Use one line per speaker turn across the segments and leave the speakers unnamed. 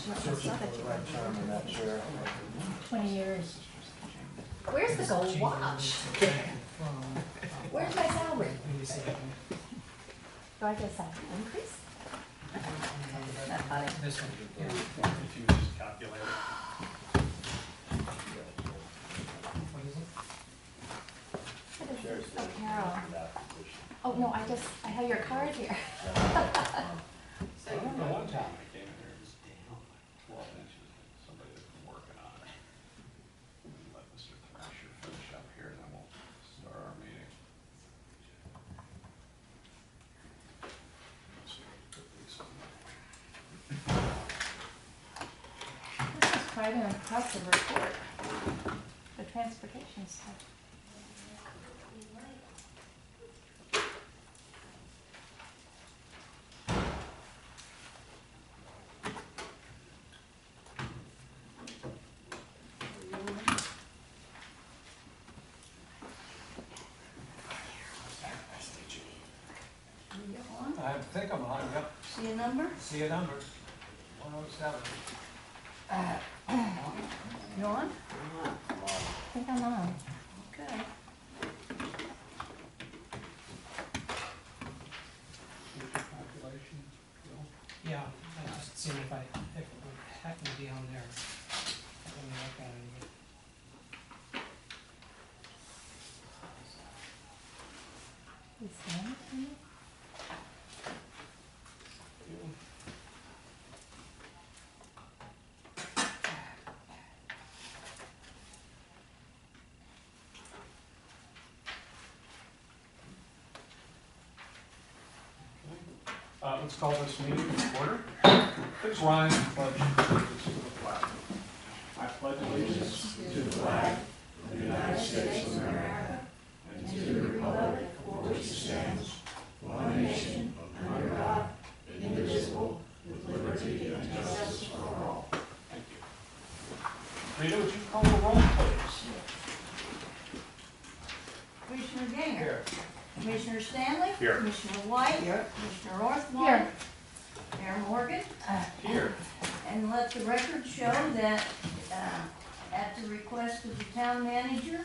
Searching for the right term in that chair.
20 years.
Where's the gold watch? Where's my salary?
Do I get that increase? That's funny.
This one, yeah, if you just calculate it. What is it?
Chair's
Oh, Carol.
in that position.
Oh, no, I have your card here.
I remember one time I came in here, it was down like 12 inches, and somebody had been working on it. Let Mr. Thrasher finish up here, and then we'll start our meeting. Let's see, put these on there.
This is quite an impressive report. The transportation stuff.
I think I'm on, yep.
See a number?
See a number, 107.
You on?
I think I'm on.
Okay.
What's your calculation, Bill?
Yeah, I just seen if it would happen to be on there. Let me look at it again.
Is that it?
Let's call this meeting to order. Please rise and pledge allegiance to the flag. I pledge allegiance to the flag of the United States of America and to the republic for which it stands, one nation, under God, indivisible, with liberty and justice for all. Thank you. Rita, would you call the roll, please?
Commissioner Gainer.
Here.
Commissioner Stanley.
Here.
Commissioner White. Here. Commissioner Orthwine.
Here.
Mayor Morgan.
Here.
And let the record show that at the request of the town manager,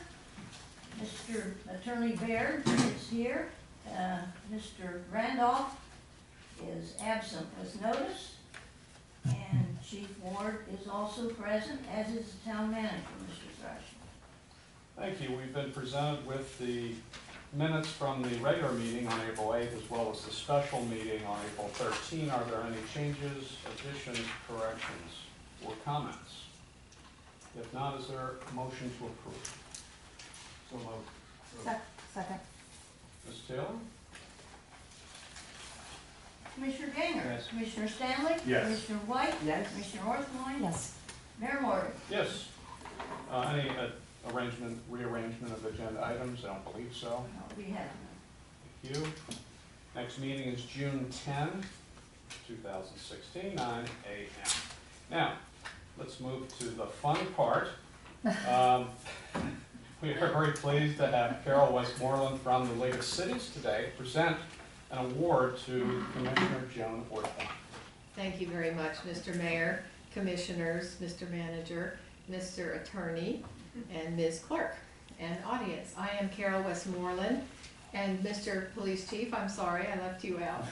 Mr. Attorney Baird is here. Mr. Randolph is absent as noticed. And Chief Ward is also present, as is the town manager, Mr. Thrasher.
Thank you. We've been presented with the minutes from the regular meeting on April 8th as well as the special meeting on April 13th. Are there any changes, additions, corrections, or comments? If not, is there a motion to approve? So moved.
Second.
Ms. Taylor?
Commissioner Gainer.
Yes.
Commissioner Stanley.
Yes.
Commissioner White.
Yes.
Commissioner Orthwine.
Yes.
Mayor Morgan.
Yes. Any rearrangement of agenda items? I don't believe so.
No, we have none.
Thank you. Next meeting is June 10, 2016, 9 a.m. Now, let's move to the fun part. We are very pleased to have Carol Westmoreland from the League of Cities today present an award to Commissioner Joan Orthwine.
Thank you very much, Mr. Mayor, Commissioners, Mr. Manager, Mr. Attorney, and Ms. Clerk, and audience. I am Carol Westmoreland, and Mr. Police Chief, I'm sorry, I left you out.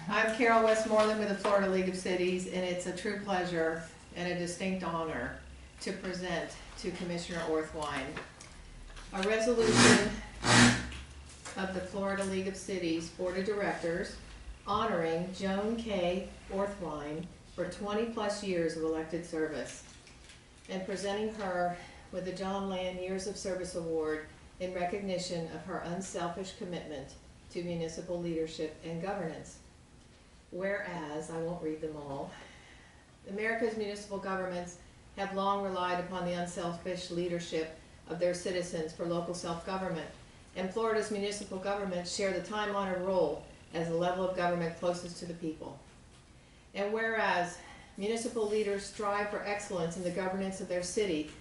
I'm Carol Westmoreland with the Florida League of Cities, and it's a true pleasure and a distinct honor to present to Commissioner Orthwine a resolution of the Florida League of Cities Board of Directors honoring Joan K. Orthwine for 20-plus years of elected service and presenting her with the John Land Years of Service Award in recognition of her unselfish commitment to municipal leadership and governance. Whereas, I won't read them all, America's municipal governments have long relied upon the unselfish leadership of their citizens for local self-government, and Florida's municipal governments share the time-honored role as the level of government closest to the people. And whereas municipal leaders strive for excellence in the governance of their city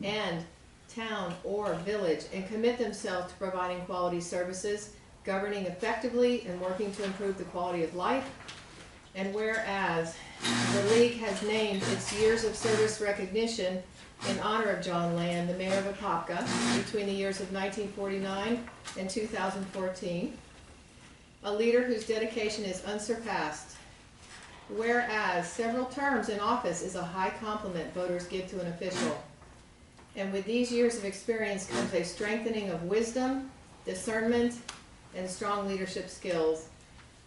and town or village and commit themselves to providing quality services, governing effectively, and working to improve the quality of life, And whereas the league has named its years of service recognition in honor of John Land, the mayor of Apopka, between the years of 1949 and 2014, a leader whose dedication is unsurpassed. Whereas several terms in office is a high compliment voters give to an official. And with these years of experience comes a strengthening of wisdom, discernment, and strong leadership skills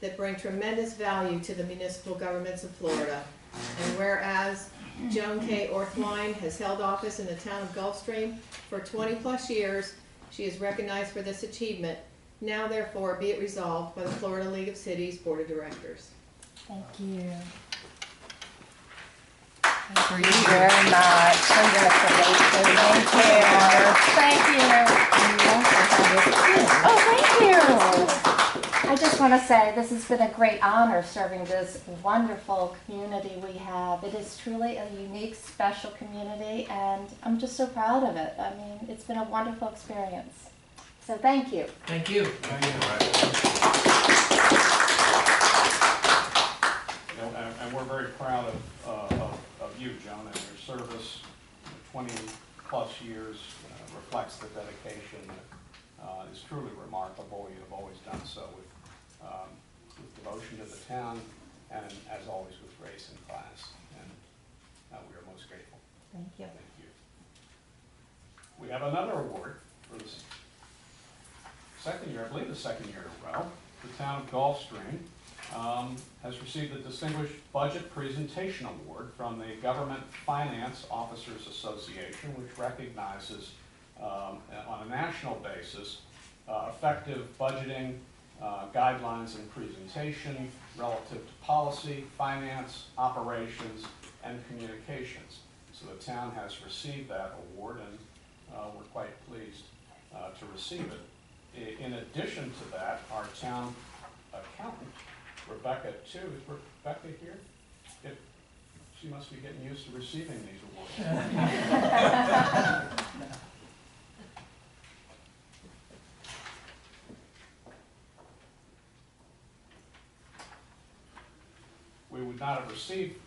that bring tremendous value to the municipal governments of Florida. And whereas Joan K. Orthwine has held office in the town of Gulfstream for 20+ years, she is recognized for this achievement. Now therefore be it resolved by the Florida League of Cities Board of Directors.
Thank you. Thank you very much. Congratulations. Thank you. Oh, thank you. I just want to say this has been a great honor serving this wonderful community we have. It is truly a unique, special community, and I'm just so proud of it. I mean, it's been a wonderful experience. So thank you.
Thank you.
And we're very proud of you, Joan, and your service. 20+ years reflects the dedication that is truly remarkable. You have always done so with devotion to the town, and as always with grace and class. And we are most grateful.
Thank you.
Thank you. We have another award for this second year, I believe the second year in a row. The town of Gulfstream has received the Distinguished Budget Presentation Award from the Government Finance Officers Association, which recognizes on a national basis effective budgeting guidelines and presentation relative to policy, finance, operations, and communications. So the town has received that award, and we're quite pleased to receive it. In addition to that, our town accountant, Rebecca, too. Is Rebecca here? She must be getting used to receiving these awards. We would not have received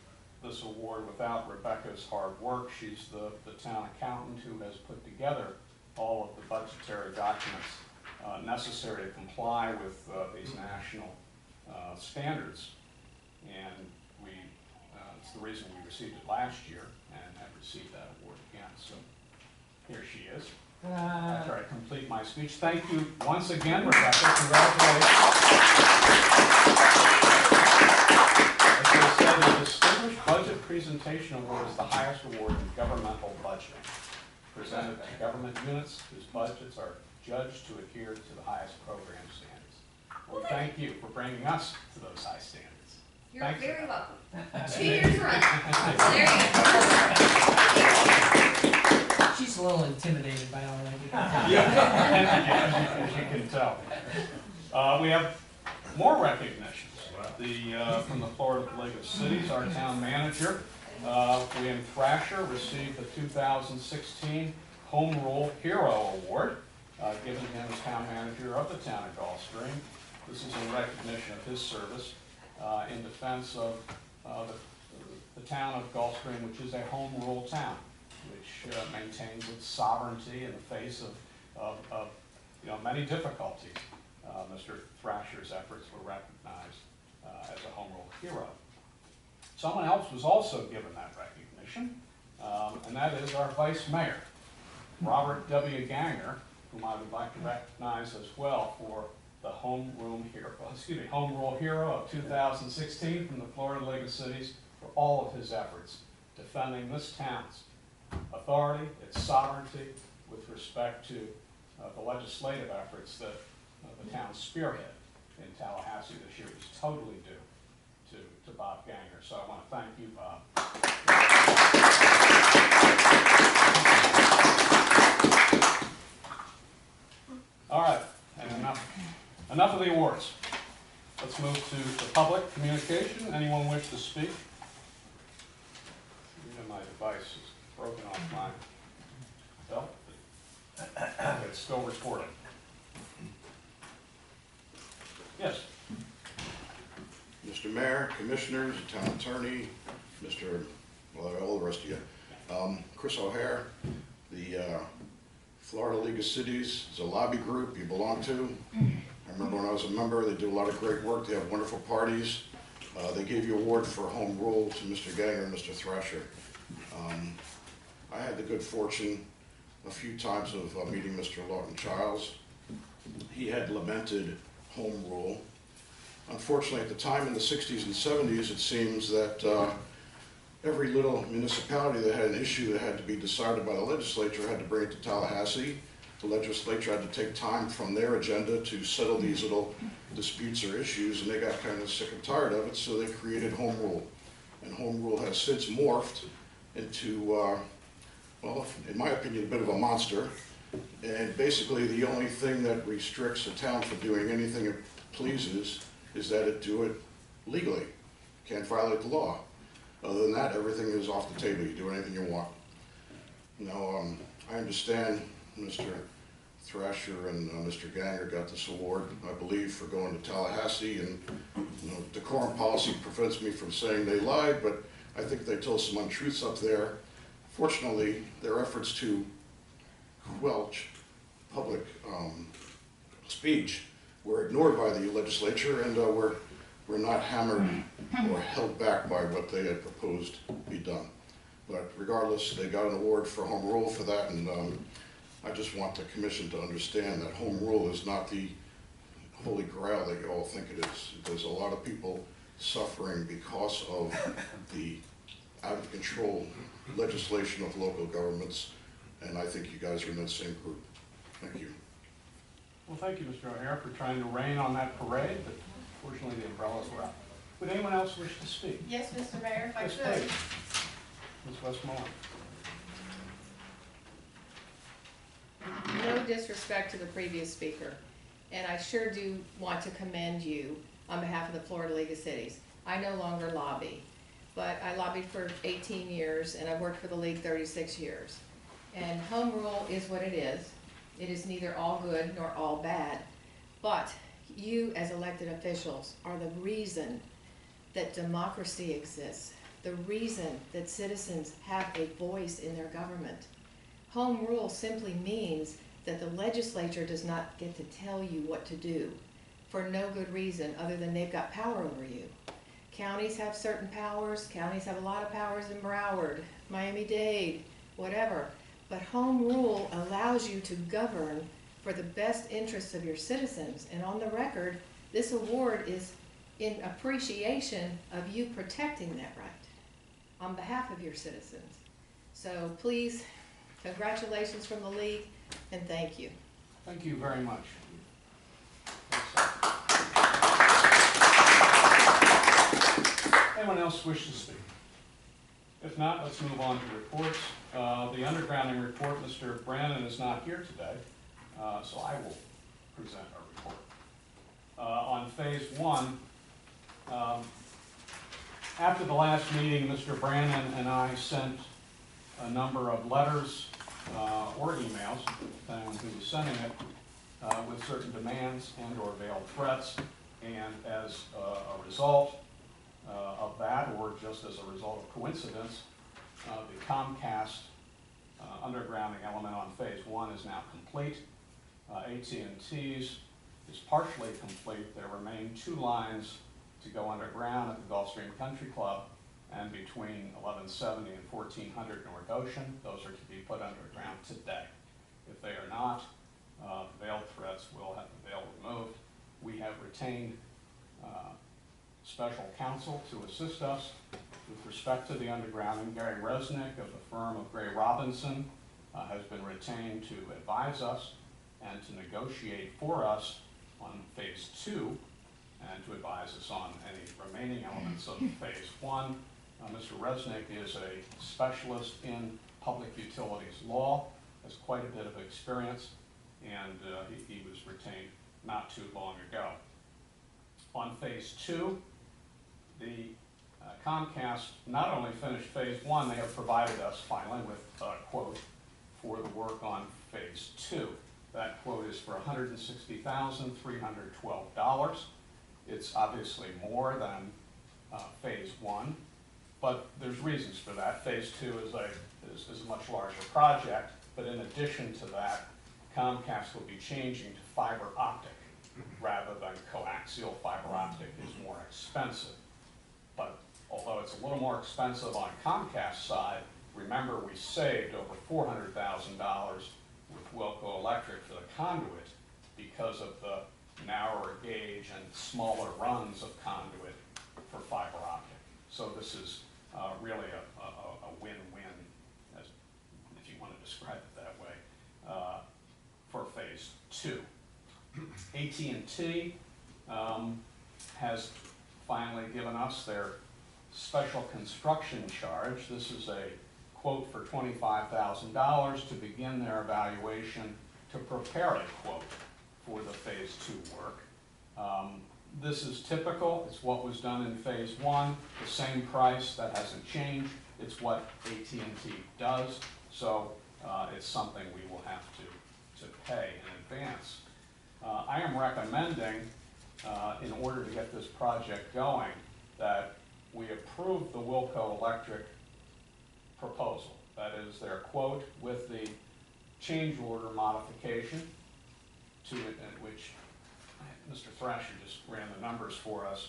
this award without Rebecca's hard work. She's the town accountant who has put together all of the budgetary documents necessary to comply with these national standards. And it's the reason we received it last year and have received that award again. So here she is. After I complete my speech, thank you once again, Rebecca. Congratulations. As I said, the Distinguished Budget Presentation Award is the highest award in governmental budgeting, presented to government units whose budgets are judged to adhere to the highest program standards. Well, thank you for bringing us to those high standards.
You're
Thanks
very
for that.
welcome. 2 years running. There you go.
She's a little intimidated by all that.
Yeah, as you can tell. We have more recognitions. From the Florida League of Cities, our town manager, William Thrasher, received the 2016 Home Rule Hero Award, given to him as town manager of the town of Gulfstream. This is in recognition of his service in defense of the town of Gulfstream, which is a home rule town, which maintains its sovereignty in the face of many difficulties. Mr. Thrasher's efforts were recognized as a home rule hero. Someone else was also given that recognition, and that is our Vice Mayor, Robert W. Ganger, whom I would like to recognize as well for the Home Rule Hero of 2016 from the Florida League of Cities for all of his efforts defending this town's authority, its sovereignty, with respect to the legislative efforts that the town spearhead in Tallahassee this year was totally due to Bob Ganger. So I want to thank you, Bob. All right, and enough of the awards. Let's move to the public communication. Anyone wish to speak? My device is broken off mine. Bill? It's still recording. Yes.
Mr.
Mr. Mayor, Commissioners, Town Attorney, all the rest of you. Chris O'Hare, the Florida League of Cities is a lobby group you belong to. I remember when I was a member, they do a lot of great work. They have wonderful parties. They gave you an award for home rule to Mr. Ganger and Mr. Thrasher. I had the good fortune a few times of meeting Mr. Lawton Childs. He had lamented home rule. Unfortunately, at the time in the 60s and 70s, it seems that every little municipality that had an issue that had to be decided by the legislature had to bring it to Tallahassee. The legislature had to take time from their agenda to settle these little disputes or issues, and they got kind of sick and tired of it, so they created home rule. And home rule has since morphed into, well, in my opinion, a bit of a monster. And basically, the only thing that restricts a town from doing anything it pleases is that it do it legally. Can't violate the law. Other than that, everything is off the table. You do anything you want. Now, I understand Mr. Thrasher and Mr. Ganger got this award, I believe, for going to Tallahassee, and decorum policy prevents me from saying they lied, but I think they told some untruths up there. Fortunately, their efforts to quelch public speech were ignored by the legislature, and were not hammered or held back by what they had proposed be done. But regardless, they got an award for home rule for that, and I just want the commission to understand that home rule is not the holy grail that you all think it is. There's a lot of people suffering because of the out-of-control legislation of local governments, and I think you guys are in that same group. Thank you.
Well, thank you, Mr. O'Hare, for trying to rain on that parade, but fortunately the umbrellas were out. Would anyone else wish to speak?
Yes, Mr. Mayor, if I
Yes,
could.
please. Ms. Westmoreland.
No disrespect to the previous speaker, and I sure do want to commend you on behalf of the Florida League of Cities. I no longer lobby, but I lobbied for 18 years, and I've worked for the league 36 years. And home rule is what it is. It is neither all good nor all bad, but you as elected officials are the reason that democracy exists, the reason that citizens have a voice in their government. Home rule simply means that the legislature does not get to tell you what to do for no good reason other than they've got power over you. Counties have certain powers, counties have a lot of powers in Broward, Miami-Dade, whatever. But home rule allows you to govern for the best interests of your citizens. And on the record, this award is in appreciation of you protecting that right on behalf of your citizens. So please, congratulations from the league, and thank you.
Thank you very much. Anyone else wish to speak? If not, let's move on to reports. The undergrounding report, Mr. Brannon is not here today, so I will present our report. On phase one, after the last meeting, Mr. Brannon and I sent a number of letters or emails, depending on who was sending it, with certain demands and or veiled threats, and as a result of that, or just as a result of coincidence, the Comcast undergrounding element on phase one is now complete. AT&T's is partially complete. There remain 2 lines to go underground at the Gulfstream Country Club and between 1170 and 1400 North Ocean. Those are to be put underground today. If they are not, veiled threats will have the veil removed. We have retained special counsel to assist us with respect to the undergrounding. Gary Resnick of the firm of Gray Robinson has been retained to advise us and to negotiate for us on phase 2 and to advise us on any remaining elements of phase 1. Mr. Resnick is a specialist in public utilities law, has quite a bit of experience, and he was retained not too long ago. On phase 2, the Comcast not only finished phase 1, they have provided us finally with a quote for the work on phase 2. That quote is for $160,312. It's obviously more than phase one, but there's reasons for that. Phase two is a much larger project, but in addition to that, Comcast will be changing to fiber optic rather than coaxial. Fiber optic is more expensive. But although it's a little more expensive on Comcast's side, remember we saved over $400,000 with Wilco Electric for the conduit because of the narrower gauge and smaller runs of conduit for fiber optic. So this is really a win-win, as if you want to describe it that way, for phase two. AT&T has finally given us their special construction charge. This is a quote for $25,000 to begin their evaluation to prepare a quote for the phase two work. This is typical. It's what was done in phase one, the same price, that hasn't changed. It's what AT&T does, so it's something we will have to pay in advance. I am recommending, in order to get this project going, that we approve the Wilco Electric proposal. That is their quote with the change order modification, to which Mr. Thrasher just ran the numbers for us.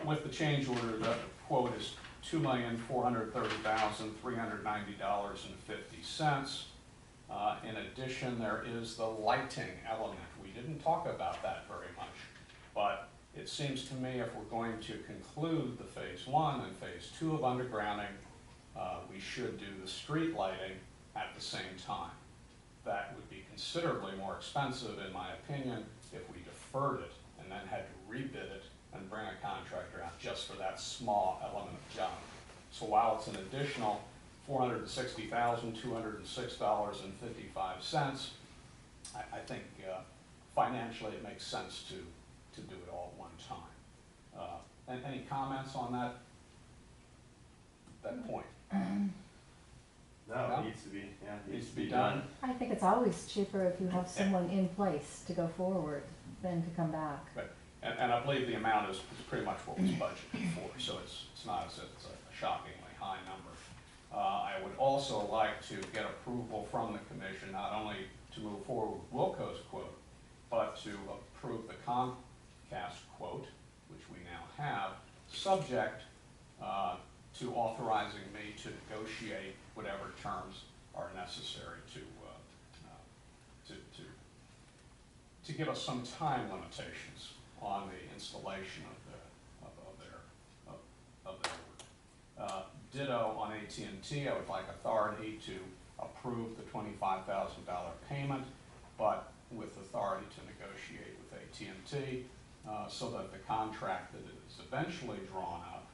With the change order, the quote is $2,430,390.50. In addition, there is the lighting element. We didn't talk about that very much, but it seems to me if we're going to conclude the phase one and phase two of undergrounding, we should do the street lighting at the same time. That would be considerably more expensive, in my opinion, if we deferred it and then had to rebid it and bring a contractor out just for that small element of job. So while it's an additional $460,206.55, I think financially it makes sense to do it all at one time. And any comments on that point?
No,
No?
it needs to be, yeah, it
Needs to be done.
I think it's always cheaper if you have someone in place to go forward than to come back.
And I believe the amount is pretty much what was budgeted for, so it's not as if it's a shockingly high number. I would also like to get approval from the commission, not only to move forward with Wilco's quote, but to approve the Comcast quote, which we now have, subject to authorizing me to negotiate whatever terms are necessary to give us some time limitations on the installation of their work. Ditto on AT&T, I would like authority to approve the $25,000 payment, but with authority to negotiate with AT&T so that the contract that is eventually drawn up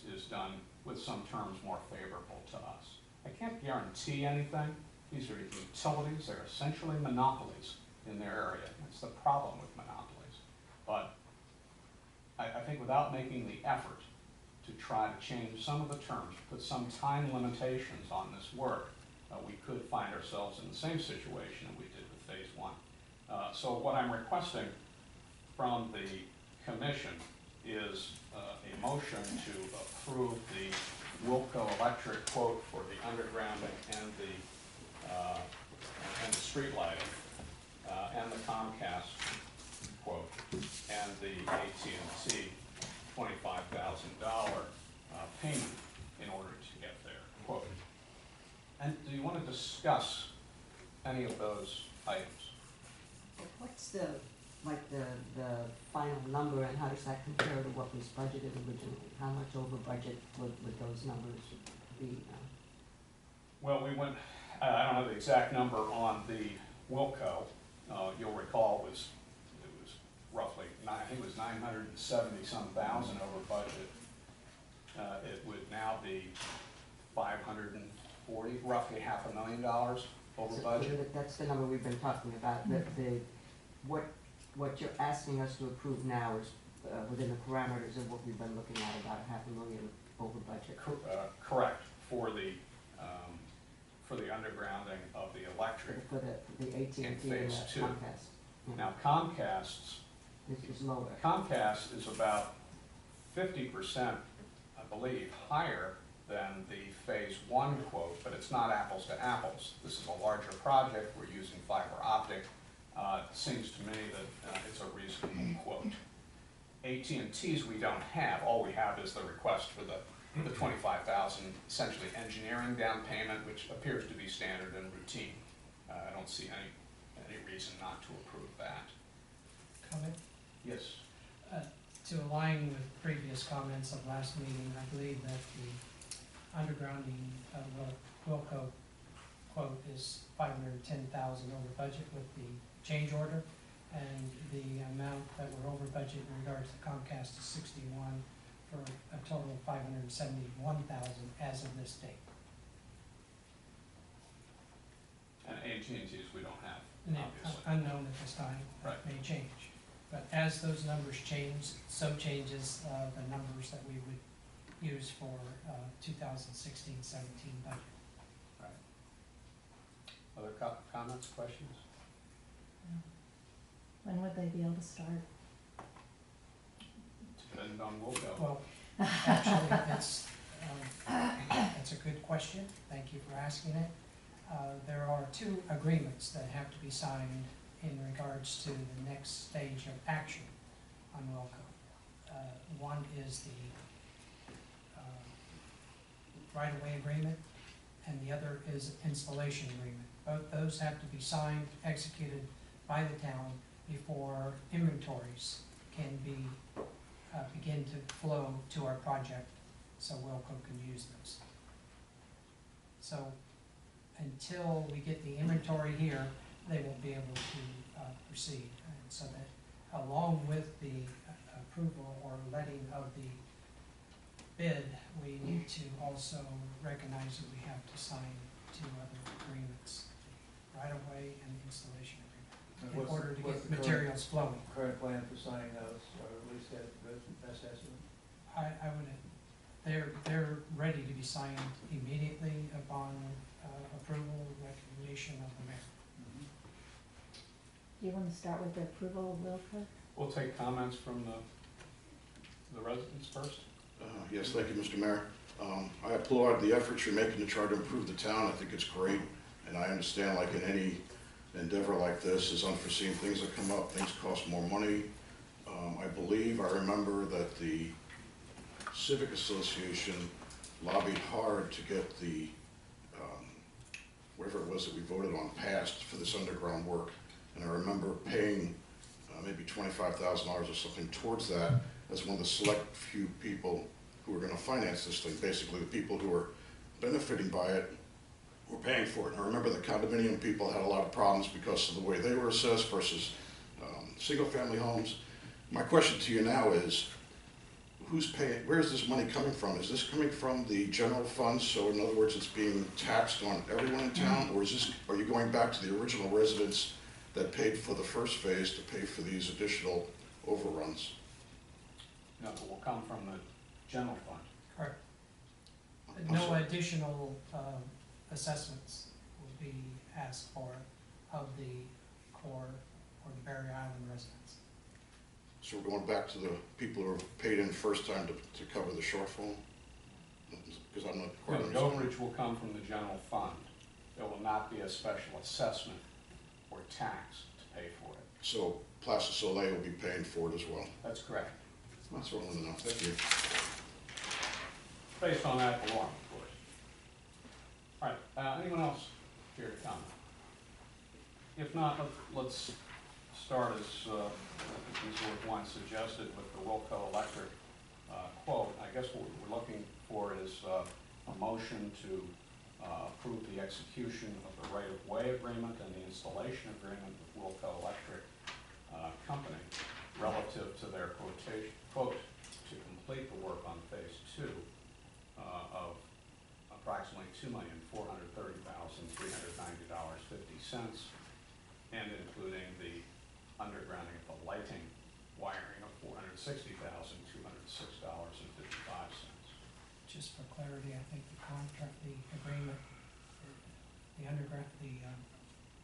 is done with some terms more favorable to us. I can't guarantee anything. These are utilities. They're essentially monopolies in their area. That's the problem with monopolies. But I think without making the effort to try to change some of the terms, put some time limitations on this work, we could find ourselves in the same situation that we did with phase one. So what I'm requesting from the commission is a motion to approve the Wilco Electric quote for the undergrounding and the street lighting, and the Comcast quote, and the AT&T $25,000 payment in order to get their quote. And do you want to discuss any of those items?
What's the final number, and how does that compare to what was budgeted originally? How much over budget would those numbers be?
Well, we went, I don't know the exact number on the Wilco. You'll recall it was roughly, I think it was 970-some thousand over budget. It would now be 540, roughly $500,000 over budget.
That's the number we've been talking about. What you're asking us to approve now is within the parameters of what we've been looking at, about $500,000 over budget.
Correct, for the undergrounding of the electric.
For the AT&T and
phase two.
Comcast.
Now Comcast's
This is lower.
Comcast is about 50%, I believe, higher than the Phase 1 quote, but it's not apples to apples. This is a larger project, we're using fiber optic. It seems to me that it's a reasonable quote. AT&T's we don't have. All we have is the request for the $25,000, essentially engineering down payment, which appears to be standard and routine. I don't see any reason not to approve that.
Comment?
Yes.
To align with previous comments of last meeting, I believe that the undergrounding of Wilco quote is $510,000 over budget with the change order, and the amount that we're over budget in regards to Comcast is 61, for a total of 571,000 as of this date.
And AT&T's we don't have,
And
obviously.
unknown at this time, that
Right.
may change. But as those numbers change, so changes the numbers that we would use for 2016-17 budget.
Right. Other comments, questions?
When would they be able to start?
Depending on Wilco.
Well, actually, that's a good question. Thank you for asking it. There are two agreements that have to be signed in regards to the next stage of action on Wilco. One is the right-of-way agreement, and the other is installation agreement. Both those have to be signed, executed by the town before inventories can be begin to flow to our project, so Wilco can use those. So until we get the inventory here, they won't be able to proceed. And so that along with the approval or letting of the bid, we need to also recognize that we have to sign two other agreements, right of way and the installation agreement, in order to get materials flowing.
Current plan for signing those, or at least that best estimate?
I would, they're ready to be signed immediately upon approval and recommendation of the mayor.
Do you want to start with the approval of Wilco?
We'll take comments from the residents first.
Yes, thank you, Mr. Mayor. I applaud the efforts you're making to try to improve the town. I think it's great, and I understand, like in any endeavor like this, is unforeseen things that come up, things cost more money. I remember that the Civic Association lobbied hard to get the, whatever it was that we voted on passed for this underground work. And I remember paying maybe $25,000 or something towards that as one of the select few people who were gonna finance this thing. Basically, the people who were benefiting by it were paying for it. And I remember the condominium people had a lot of problems because of the way they were assessed versus single-family homes. My question to you now is, who's paying, where is this money coming from? Is this coming from the general fund, so in other words, it's being taxed on everyone in town? Or is this, are you going back to the original residents that paid for the first phase to pay for these additional overruns?
No, it will come from the general fund.
Correct.
I'm
No
sorry.
additional assessments will be asked for of the core or the Berry Island residents.
So we're going back to the people who were paid in first time to cover the shortfall? Because I'm not quite
No,
understanding.
overage will come from the general fund. There will not be a special assessment or tax to pay for it.
So Plaza Soleil will be paying for it as well?
That's correct.
That's what I want to know. Thank you.
Based on that alone, of course. All right, anyone else here to comment? If not, let's start as Ms. Wine suggested with the Wilco Electric quote. I guess what we're looking for is a motion to approve the execution of the right-of-way agreement and the installation agreement with Wilco Electric Company relative to their quote to complete the work on phase 2 of approximately $2,430,390.50, and including the undergrounding of the lighting wiring of $460,206.55.
Just for clarity, I think the contract, the agreement, the underground, the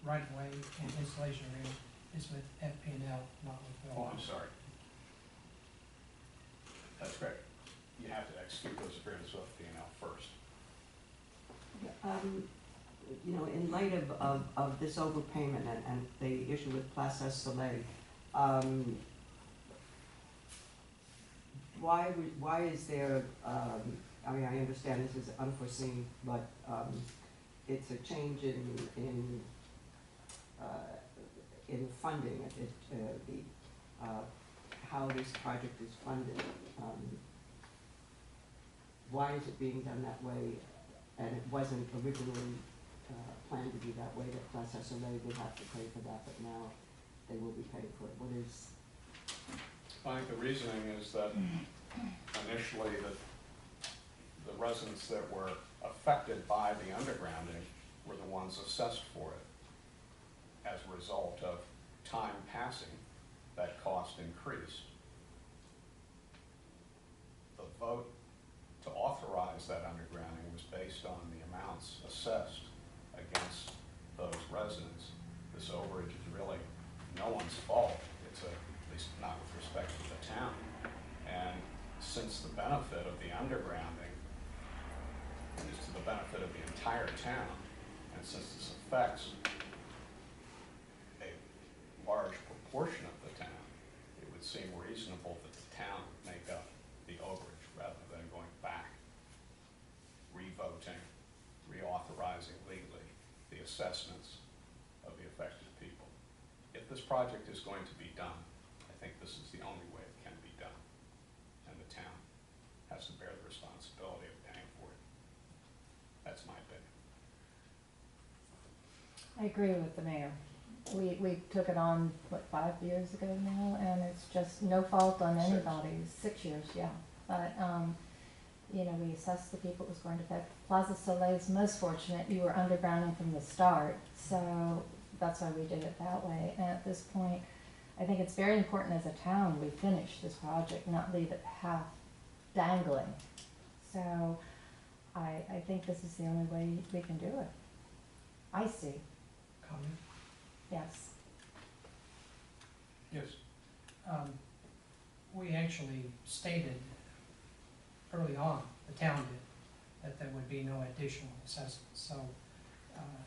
right-of-way and installation agreement is with FP&L, not with
Oh, I'm
Wilco.
sorry. That's correct. have to execute those agreements with P&L first.
You know, in light of this overpayment and the issue with Plaza Soleil, why is there, I mean, I understand this is unforeseen, but, it's a change in funding, how this project is funded. Why is it being done that way? And it wasn't originally planned to be that way, that Plaza Soleil would have to pay for that, but now they will be paying for it. What is?
I think the reasoning is that initially the residents that were affected by the undergrounding were the ones assessed for it. As a result of time passing, that cost increased. The vote to authorize that undergrounding was based on the amounts assessed against those residents. This overage is really no one's fault. It's at least not with respect to the town. And since the benefit of the undergrounding is to the benefit of the entire town, and since this affects a large proportion of the town, it would seem reasonable that the town make up the overage rather than going back, revoting, reauthorizing legally the assessments of the affected people. If this project is going to be done, I think this is the only way it can be done. And the town has to bear the responsibility of paying for it. That's my opinion.
I agree with the mayor. We took it on, what, 5 years ago now, and it's just no fault on anybody. 6 years, yeah. But, you know, we assessed the people it was going to affect. Plaza Soleil is most fortunate. You were undergrounding from the start, so that's why we did it that way. And at this point, I think it's very important as a town we finish this project, not leave it half dangling. So I think this is the only way we can do it. I see.
Comment?
Yes.
Yes.
We actually stated early on, the town did, that there would be no additional assessments. So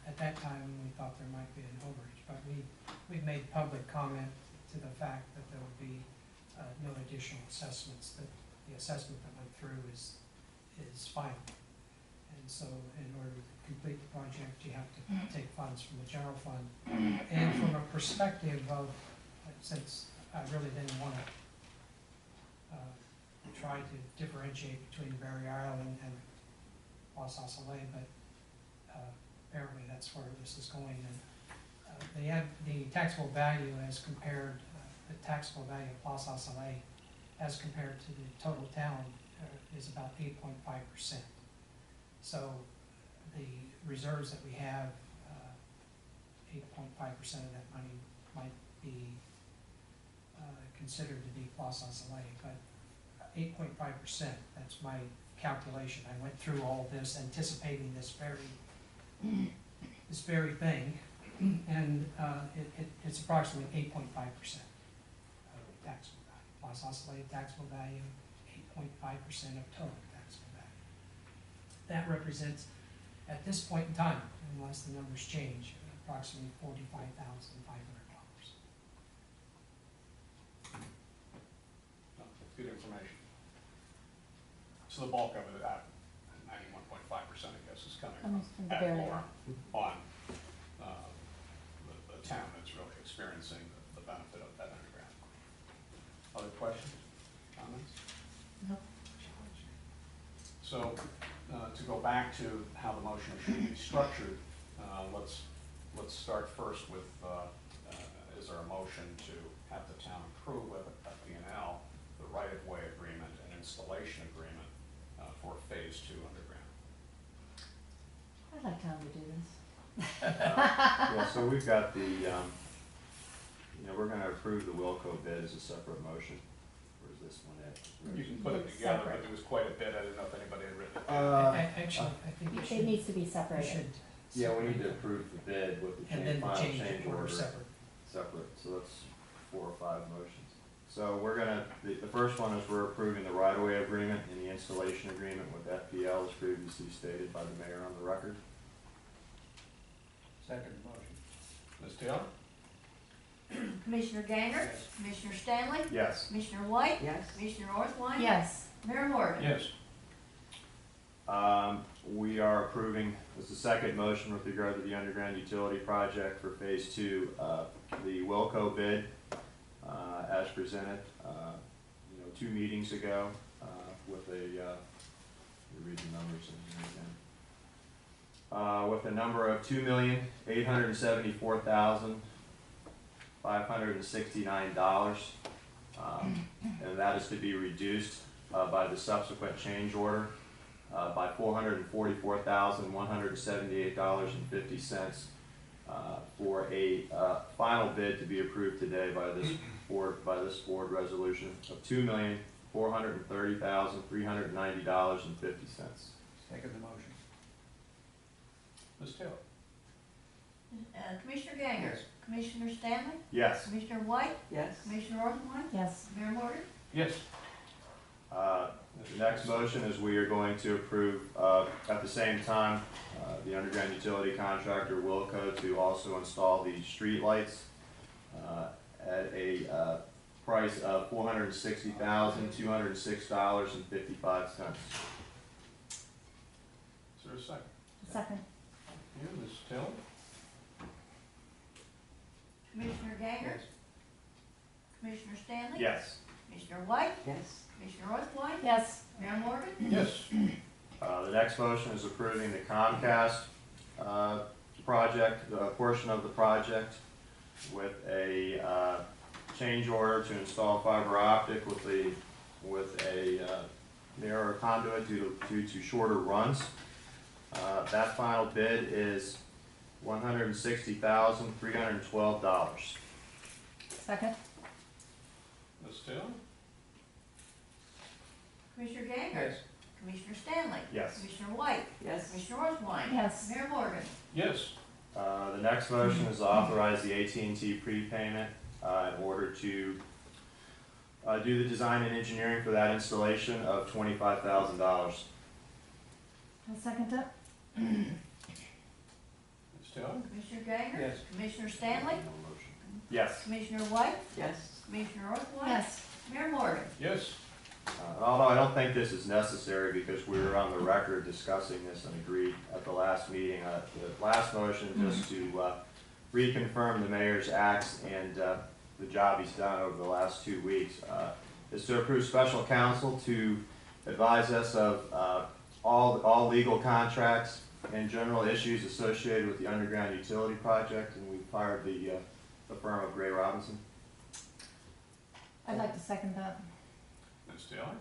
at that time, we thought there might be an overage, but we've made public comment to the fact that there would be no additional assessments, that the assessment that went through is final. And so in order to complete the project, you have to take funds from the general fund. And from a perspective of, since I really didn't want to try to differentiate between Barry Island and Plaza Soleil, but apparently that's where this is going. And they have the taxable value as compared, the taxable value of Plaza Soleil as compared to the total town is about 8.5%. So the reserves that we have, 8.5% of that money might be considered to be Plaza Soleil, but 8.5%, that's my calculation. I went through all this anticipating this very thing, and it's approximately 8.5% of the taxable value. Plaza Soleil taxable value, 8.5% of total taxable value. That represents, at this point in time, unless the numbers change, approximately $45,500.
Good information. So the bulk of it, 91.5%, I guess, is coming
From
from
the
ad
very
valorem on the town that's really experiencing the benefit of that underground. Other questions, comments?
No.
So to go back to how the motion should be structured, let's start first with, is there a motion to have the town approve with a P&L the right-of-way agreement and installation agreement for phase 2 underground?
I'd like time to do this.
Yeah, so we've got the, we're gonna approve the Wilco bid as a separate motion. Or is this one it?
You can put it
It's
together,
separate.
but there was quite a bit. I didn't know if anybody had written it.
Actually, I think we
It
should.
needs to be
We
separated.
should.
Yeah, we need to approve the bid with the
And then the
final
change
change
order
order
separate.
separate, so that's 4 or 5 motions. So we're gonna, the first one is we're approving the right-of-way agreement and the installation agreement with FPL as previously stated by the mayor on the record.
Second motion.
Ms. Taylor?
Commissioner Gainer,
Yes.
Commissioner Stanley,
Yes.
Commissioner White,
Yes?
Commissioner Orthwein.
Yes.
Mayor Morgan.
Yes.
We are approving, this is the second motion with regard to the underground utility project for phase two, the Wilco bid, as presented, 2 meetings ago, with a, let me read the numbers in here again. With a number of $2,874,569, and that is to be reduced by the subsequent change order by $444,178.50 for a final bid to be approved today by this board resolution of $2,430,390.50.
Second the motion.
Ms. Taylor?
Commissioner Gainer,
Yes.
Commissioner Stanley,
Yes.
Commissioner White,
Yes?
Commissioner Orthwein.
Yes.
Mayor Morgan.
Yes.
The next motion is we are going to approve, at the same time, the underground utility contractor Wilco to also install the street lights at a price of $460,206.55.
Is there a second?
Second.
Thank you. Ms. Taylor?
Commissioner Gainer,
Yes.
Commissioner Stanley.
Yes.
Commissioner White,
Yes?
Commissioner Orthwein.
Yes.
Mayor Morgan.
Yes.
The next motion is approving the Comcast project, the portion of the project, with a change order to install fiber optic with a narrower conduit due to shorter runs. That final bid is $160,312.
Second.
Ms. Taylor?
Commissioner Gainer.
Yes.
Commissioner Stanley.
Yes.
Commissioner White,
Yes?
Commissioner Orthwein.
Yes.
Mayor Morgan.
Yes.
The next motion is to authorize the AT&T prepayment in order to do the design and engineering for that installation of $25,000.
I'll second it.
Ms. Taylor?
Commissioner Gainer.
Yes.
Commissioner Stanley,
Yes.
Commissioner White,
Yes?
Commissioner Orthwein.
Yes.
Mayor Morgan.
Yes.
Although I don't think this is necessary because we were on the record discussing this and agreed at the last meeting. The last motion, just to reconfirm the mayor's acts and the job he's done over the last 2 weeks, is to approve special counsel to advise us of all legal contracts and general issues associated with the underground utility project, and we've hired the firm of Gray Robinson.
I'd like to second that.
Ms. Taylor?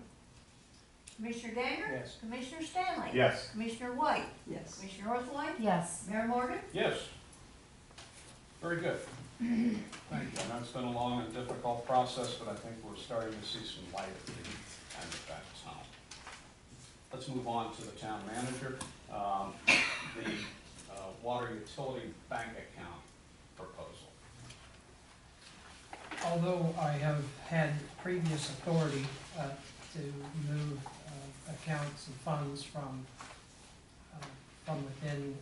Commissioner Gainer.
Yes.
Commissioner Stanley.
Yes.
Commissioner White,
Yes?
Commissioner Orthwein.
Yes.
Mayor Morgan.
Yes. Very good. Thank you. I know it's been a long and difficult process, but I think we're starting to see some light at the end of that tunnel. Let's move on to the town manager. The water utility bank account proposal.
Although I have had previous authority to move accounts and funds from within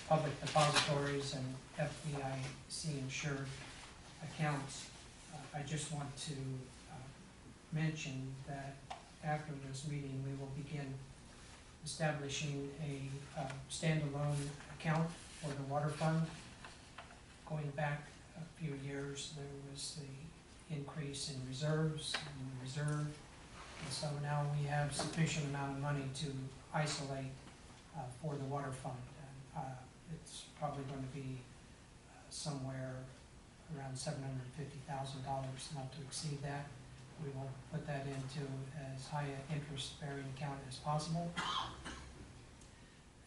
public depositories and FDIC insured accounts, I just want to mention that after this meeting, we will begin establishing a standalone account for the water fund. Going back a few years, there was the increase in reserves and reserve. And so now we have sufficient amount of money to isolate for the water fund. And it's probably going to be somewhere around $750,000, not to exceed that. We will put that into as high an interest-bearing account as possible.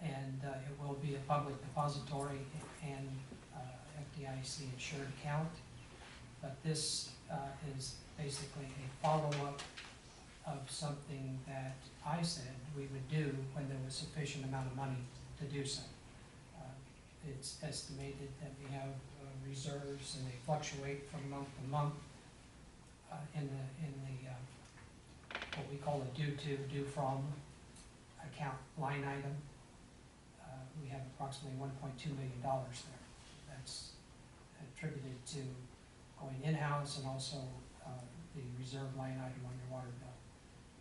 And it will be a public depository and FDIC insured account. But this is basically a follow-up of something that I said we would do when there was sufficient amount of money to do so. It's estimated that we have reserves and they fluctuate from month to month. in the, what we call a due to, due from account line item. We have approximately $1.2 million there. That's attributed to going in-house and also the reserve line item on your water bill.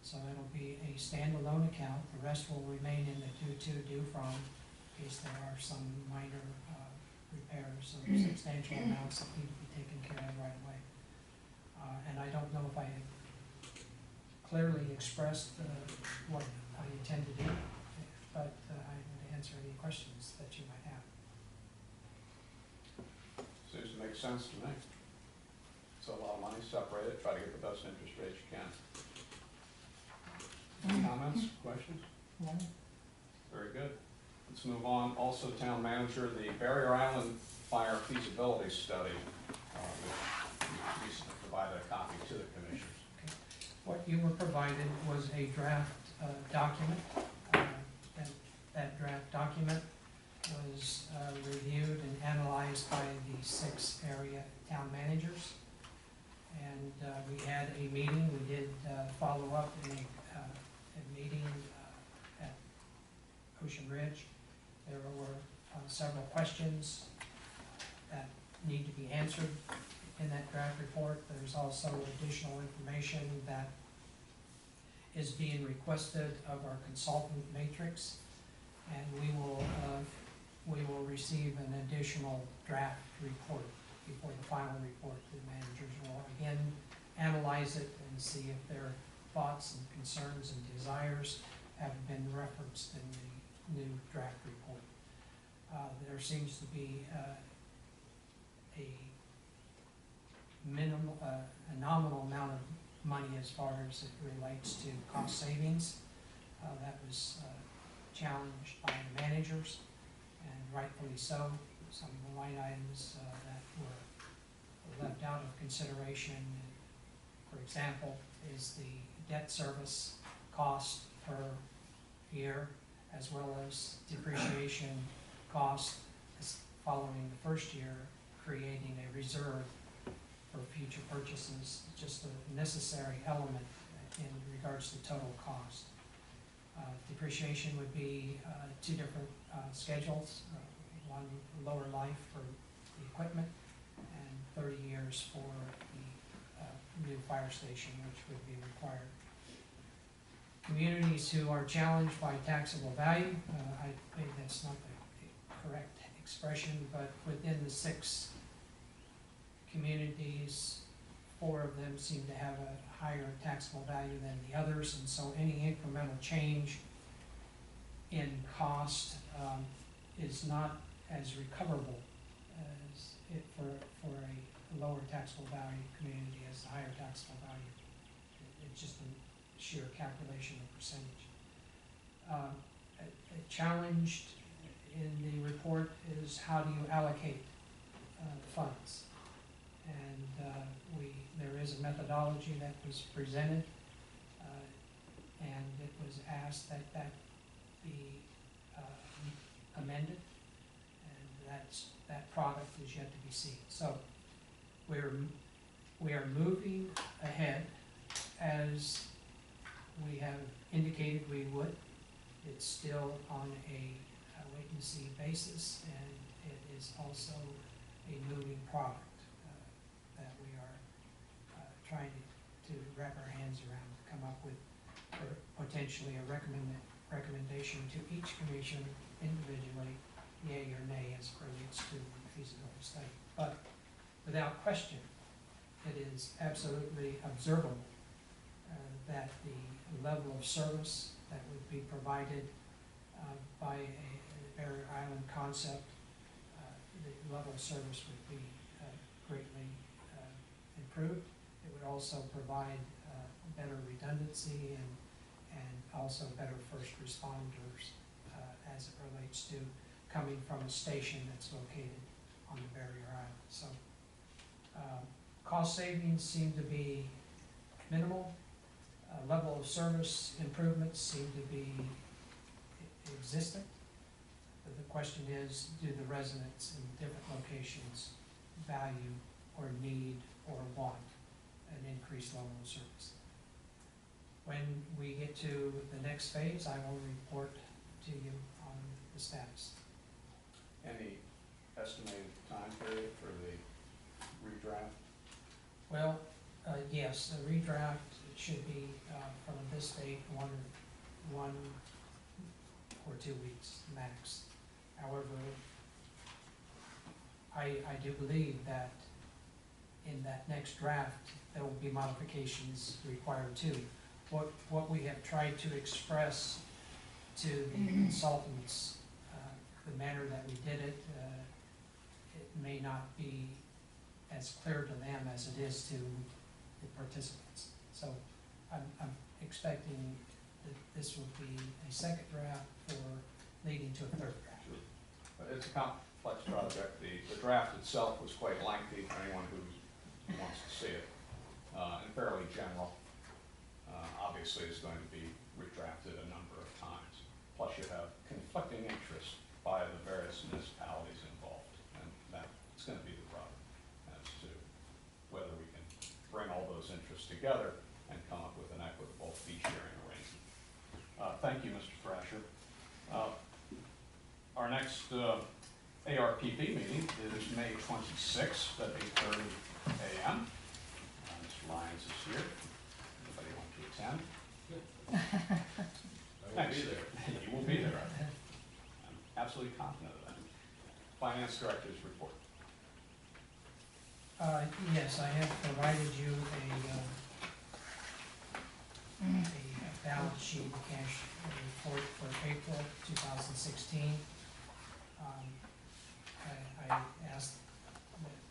So it'll be a standalone account. The rest will remain in the due to, due from, in case there are some minor repairs, some substantial amounts that need to be taken care of right away. And I don't know if I clearly expressed what I intend to do, but I would answer any questions that you might have.
Seems to make sense to me. It's a lot of money, separate it, try to get the best interest rates you can. Any comments, questions?
No?
Very good. Let's move on. Also, town manager, the Barrier Island Fire Feasibility Study, which we recently provided a copy to the commissioners.
What you were provided was a draft document. That draft document was reviewed and analyzed by the 6 area town managers. And we had a meeting. We did follow up in a meeting at Ocean Ridge. There were several questions that need to be answered in that draft report. There's also additional information that is being requested of our consultant matrix, and we will receive an additional draft report before the final report. The managers will again analyze it and see if their thoughts and concerns and desires have been referenced in the new draft report. There seems to be a nominal amount of money as far as it relates to cost savings. That was challenged by the managers, and rightfully so. Some of the line items that were left out of consideration, for example, is the debt service cost per year, as well as depreciation cost following the first year, creating a reserve for future purchases, just a necessary element in regards to total cost. Depreciation would be 2 different schedules, one lower life for the equipment and 30 years for the new fire station, which would be required. Communities who are challenged by taxable value, I think that's not the correct expression, but within the 6 communities, 4 of them seem to have a higher taxable value than the others, and so any incremental change in cost is not as recoverable as it for a lower taxable value community as the higher taxable value. It's just a sheer calculation of percentage. Challenged in the report is how do you allocate funds? And there is a methodology that was presented, and it was asked that be amended, and that product is yet to be seen. So we are moving ahead as we have indicated we would. It's still on a wait and see basis, and it is also a moving product that we are trying to wrap our hands around to come up with potentially a recommendation to each commission individually, yea or nay, as it relates to the feasibility study. But without question, it is absolutely observable that the level of service that would be provided by a Barrier Island concept, the level of service would be greatly improved. It would also provide better redundancy and also better first responders as it relates to coming from a station that's located on the Barrier Island. So cost savings seem to be minimal. Level of service improvements seem to be existent. But the question is, do the residents in different locations value or need or want an increased level of service. When we get to the next phase, I will report to you on the status.
Any estimated time period for the redraft?
Well, yes, the redraft should be, from this date, one or 2 weeks max. However, I do believe that in that next draft, there will be modifications required too. What we have tried to express to the consultants, the manner that we did it, it may not be as clear to them as it is to the participants. So I'm expecting that this will be a second draft for leading to a third draft.
But it's a complex project. The draft itself was quite lengthy for anyone who wants to see it, and fairly general. Obviously, it's going to be redrafted a number of times. Plus, you have conflicting interests by the various municipalities involved, and that's going to be the rub as to whether we can bring all those interests together and come up with an equitable fee-sharing arrangement. Thank you, Mr. Thrasher. Our next ARPP meeting is May 26th at 8:30 a.m. Mr. Lyons is here. Anybody want to attend? I will be there. You will be there. I'm absolutely confident of that. Finance Director's report.
Yes, I have provided you a balance sheet cash report for April 2016. I asked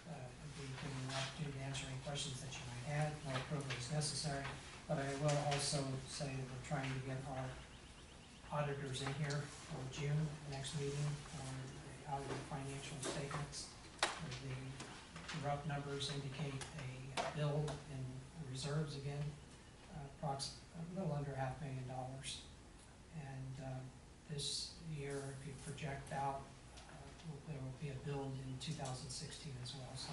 that if we can opportunity to answer any questions that you might have. No approval is necessary, but I will also say that we're trying to get our auditors in here for June, next meeting, on the audited financial statements. The rough numbers indicate a build in reserves again, a little under $500,000. And this year, if you project out, there will be a build in 2016 as well. So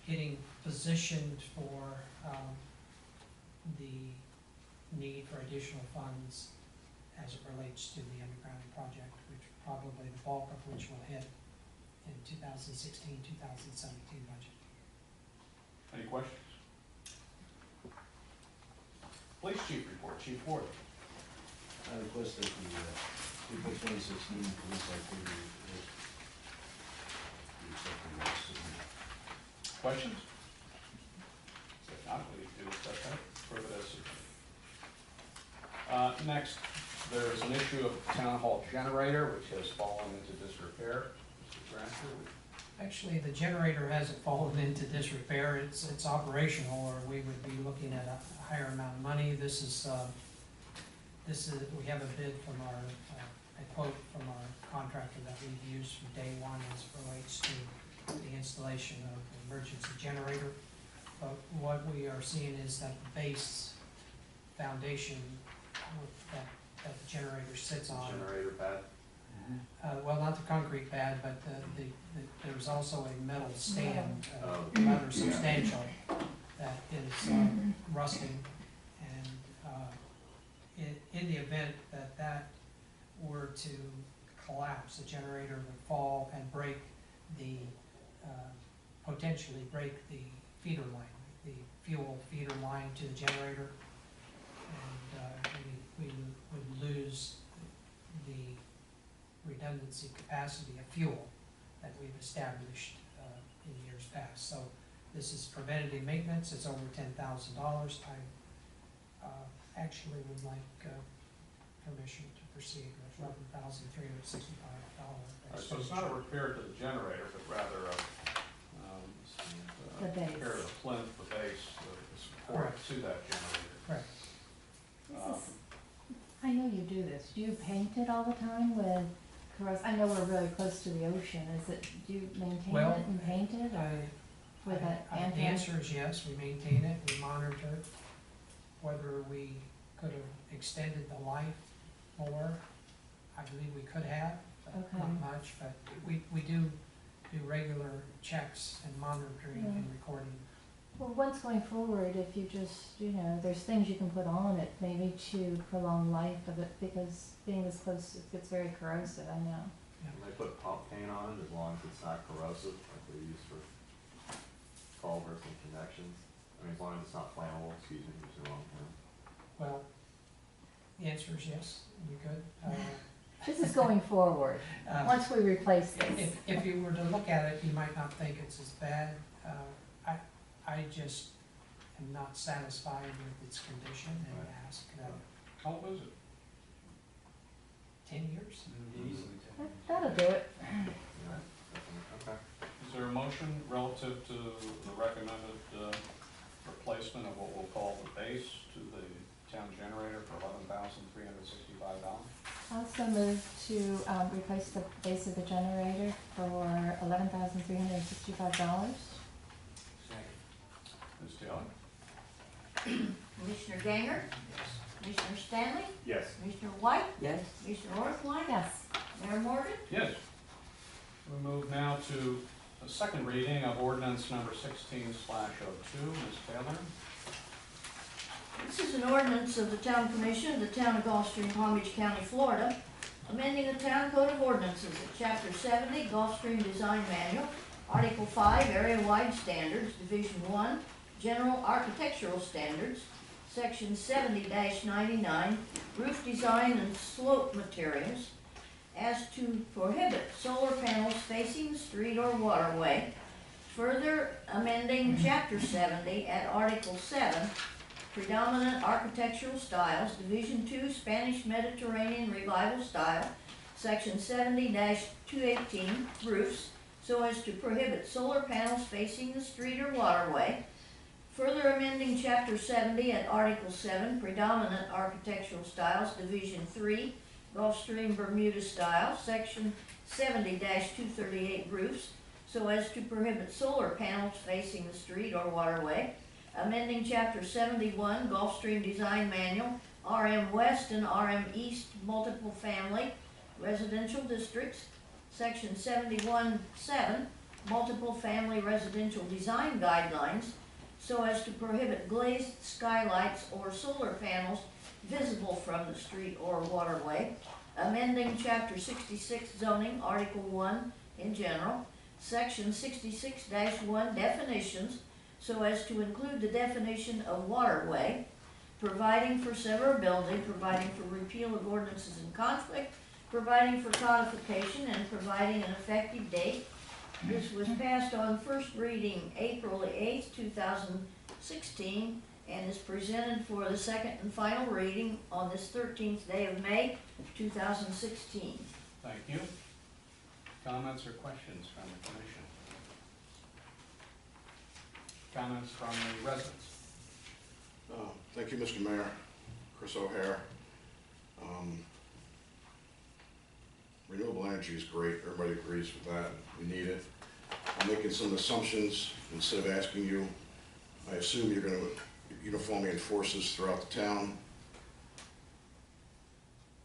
getting positioned for the need for additional funds as it relates to the undergrounding project, which probably the bulk of which will hit in 2016-2017 budget.
Any questions? Police Chief report, Chief Ward.
I request that the April 2016 police activity list be accepted as submitted.
Questions? If not, we do accept that further as submitted. Next, there is an issue of the town hall generator, which has fallen into disrepair. Mr. Thrasher,
Actually, the generator hasn't fallen into disrepair. It's operational, or we would be looking at a higher amount of money. This is we have a bid from a quote from our contractor that we've used from day one as it relates to the installation of the emergency generator. But what we are seeing is that the base foundation that the generator sits on.
Generator pad.
Well, not the concrete pad, but there's also a metal stand, rather substantial, that is rusting. And in the event that that were to collapse, the generator would fall and break potentially break the feeder line, the fuel feeder line to the generator. And we would lose the redundancy capacity of fuel that we've established in years past. So this is preventative maintenance. It's over $10,000. I actually would like permission to proceed with $11,365.
so it's not a repair to the generator, but rather a
The base.
repair to the plinth, the base, the support
Correct.
to that generator.
Correct.
I know you do this. Do you paint it all the time with corrosive? I know we're really close to the ocean. Do you maintain
Well,
it and paint it with an
The
anti?
answer is yes, we maintain it, we monitor it. Whether we could have extended the life more, I believe we could have, but
Okay.
not much. But we do regular checks and monitoring and recording
Well, once going forward, if you just, there's things you can put on it, maybe to prolong life of it, because being this close, it gets very corrosive, I know.
And they put pump paint on it as long as it's not corrosive, like they use for culverts and connections. I mean, as long as it's not flammable, excuse me, use the wrong term.
Well, the answer is yes, you could.
This is going forward, once we replace this.
If you were to look at it, you might not think it's as bad. I just am not satisfied with its condition and ask,
How old is it?
10 years?
Easily ten.
That'll do it.
Yeah, definitely. Okay.
Is there a motion relative to the recommended replacement of what we'll call the base to the town generator for $11,365?
Also move to replace the base of the generator for $11,365.
Ms. Taylor?
Commissioner Ganger, Commissioner Stanley,
Yes.
Commissioner White,
Yes?
Commissioner Orthwein,
Yes.
Mayor Morgan.
Yes. We move now to the second reading of ordinance number 16/02. Ms. Taylor?
This is an ordinance of the Town Commission of the Town of Gulfstream, Palm Beach County, Florida, amending the Town Code of Ordinances at Chapter 70, Gulfstream Design Manual, Article 5, Area-Wide Standards, Division 1, General Architectural Standards, Section 70-99, Roof Design and Slope Materials, as to prohibit solar panels facing the street or waterway, further amending Chapter 70 at Article 7, Predominant Architectural Styles, Division 2, Spanish Mediterranean Revival Style, Section 70-218, Roofs, so as to prohibit solar panels facing the street or waterway, further amending Chapter 70 at Article 7, Predominant Architectural Styles, Division 3, Gulfstream Bermuda Style, Section 70-238 Roofs, so as to prohibit solar panels facing the street or waterway, amending Chapter 71, Gulfstream Design Manual, RM West and RM East Multiple Family Residential Districts, Section 71-7, Multiple Family Residential Design Guidelines, so as to prohibit glazed skylights or solar panels visible from the street or waterway, amending Chapter 66 Zoning, Article 1 in general, Section 66-1 Definitions, so as to include the definition of waterway, providing for severability, providing for repeal of ordinances in conflict, providing for codification, and providing an effective date. This was passed on first reading April 8th, 2016, and is presented for the second and final reading on this 13th day of May, 2016.
Thank you. Comments or questions from the commission? Comments from the residents?
Thank you, Mr. Mayor. Chris O'Hare. Renewable energy is great. Everybody agrees with that. We need it. I'm making some assumptions instead of asking you. I assume you're going to uniformly enforce this throughout the town.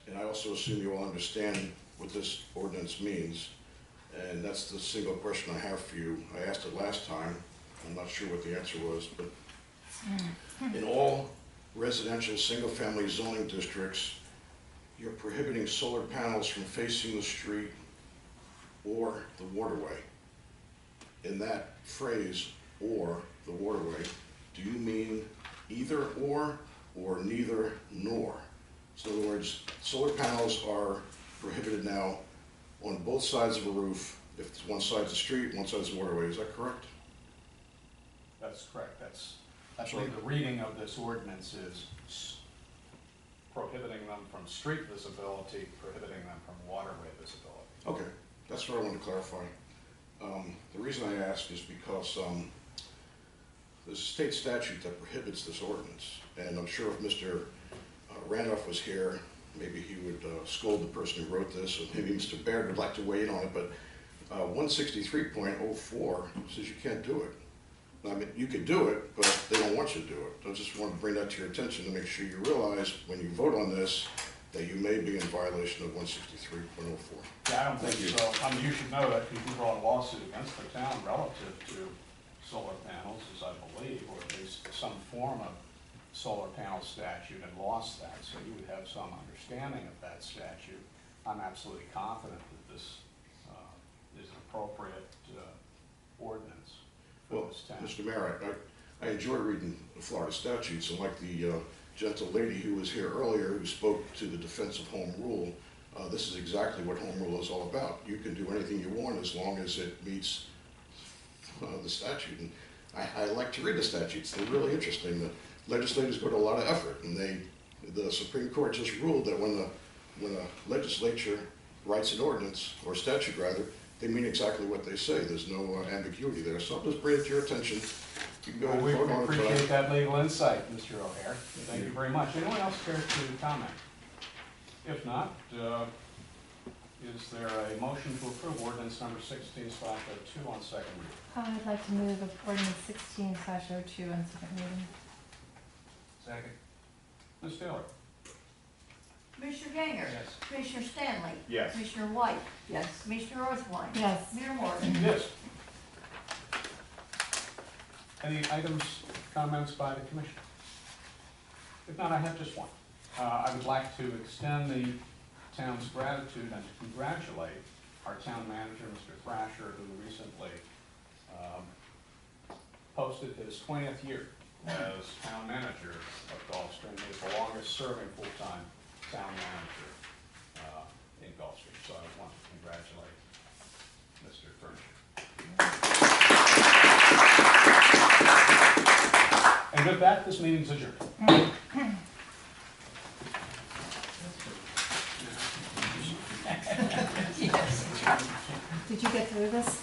And I also assume you all understand what this ordinance means. And that's the single question I have for you. I asked it last time. I'm not sure what the answer was, but in all residential single-family zoning districts, you're prohibiting solar panels from facing the street or the waterway. In that phrase, or the waterway, do you mean either or neither nor? So in other words, solar panels are prohibited now on both sides of a roof, if it's one side's the street, one side's the waterway. Is that correct?
That's correct. That's, I believe the reading of this ordinance is prohibiting them from street visibility, prohibiting them from waterway visibility.
Okay, that's what I wanted to clarify. The reason I ask is because there's a state statute that prohibits this ordinance, and I'm sure if Mr. Randolph was here, maybe he would scold the person who wrote this, or maybe Mr. Baird would like to weigh in on it, but 163.04 says you can't do it. I mean, you could do it, but they don't want you to do it. I just wanted to bring that to your attention to make sure you realize when you vote on this that you may be in violation of 163.04.
Yeah, I don't think so. I mean, you should know that because you brought a lawsuit against the town relative to solar panels, as I believe, or at least some form of solar panel statute, and lost that, so you would have some understanding of that statute. I'm absolutely confident that this is an appropriate ordinance for
Well,
this town.
Mr. Mayor, I enjoy reading the Florida statutes, and like the gentle lady who was here earlier who spoke to the defense of home rule, this is exactly what home rule is all about. You can do anything you want as long as it meets the statute. And I like to read the statutes. They're really interesting. The legislators go to a lot of effort, and the Supreme Court just ruled that when a legislature writes an ordinance, or statute rather, they mean exactly what they say. There's no ambiguity there. So I'll just bring it to your attention. You can go ahead
We
and vote on it.
appreciate that legal insight, Mr. O'Hare. Thank you very much. Anyone else care to comment? If not, is there a motion to approve ordinance number 16/02 on second reading?
I'd like to move ordinance 16/02 on second reading.
Second. Ms. Taylor?
Commissioner Ganger.
Yes.
Commissioner Stanley.
Yes.
Commissioner White.
Yes.
Commissioner Orthwein.
Yes.
Mayor Morgan.
Yes. Any items, comments by the commission? If not, I have just one. I would like to extend the town's gratitude and to congratulate our town manager, Mr. Thrasher, who recently posted his 20th year as town manager of Gulfstream. He is the longest serving full-time town manager in Gulfstream. So I want to congratulate Mr. Thrasher. And with that, this meeting's adjourned.
Did you get through this?